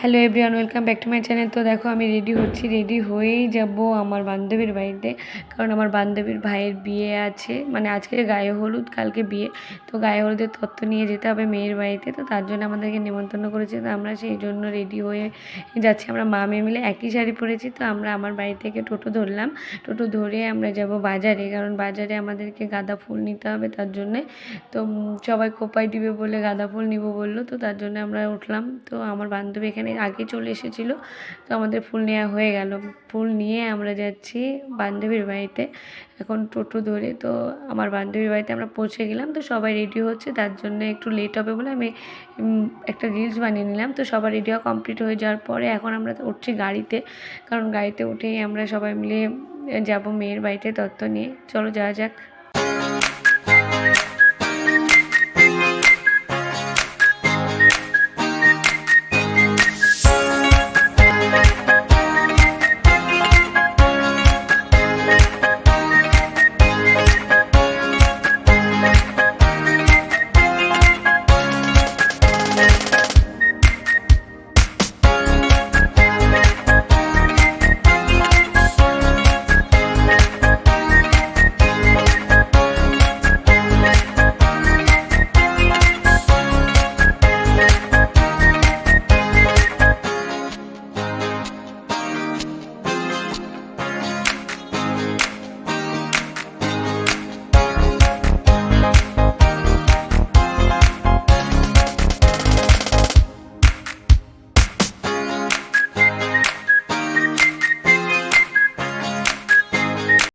Hello everyone, welcome back to my channel. তো দেখো আমি রেডি হচ্ছি, রেডি হয়েই যাব আমার বান্ধবীর বাড়িতে, কারণ আমার বান্ধবীর ভাইয়ের বিয়ে আছে। মানে আজকে গায়ে হলুদ, কালকে বিয়ে। তো গায়ে হলুদের তত্ত্ব নিয়ে যেতে হবে মেয়ের বাড়িতে, তো তার জন্য আমাদেরকে নিমন্ত্রণ করেছে। তো আমরা সেই জন্য রেডি হয়ে যাচ্ছি। আমরা মা মেয়ে মিলে একই শাড়ি পরেছি। তো আমরা আমার বাড়ি থেকে টোটো ধরলাম, টোটো ধরে আমরা যাব বাজারে, কারণ বাজারে আমাদেরকে গাঁদা ফুল নিতে হবে তার জন্যে। তো সবাই কোপাই দিবে বলে গাঁদা ফুল নিব বললো, তো তার জন্য আমরা উঠলাম। তো আমার বান্ধবী এখানে আগে চলে এসেছিলো, তো আমাদের ফুল নেওয়া হয়ে গেল। ফুল নিয়ে আমরা যাচ্ছি বান্ধবীর বাড়িতে এখন টোটো ধরে। তো আমার বান্ধবীর বাড়িতে আমরা পৌঁছে গেলাম। তো সবাই রেডি হচ্ছে, তার জন্য একটু লেট হবে বলে আমি একটা রিলস বানিয়ে নিলাম। তো সবার রেডি হওয়া কমপ্লিট হয়ে যাওয়ার পরে এখন আমরা উঠছি গাড়িতে, কারণ গাড়িতে উঠেই আমরা সবাই মিলে যাব মেয়ের বাড়িতে তত্ত্ব নিয়ে। চলো যাওয়া যাক।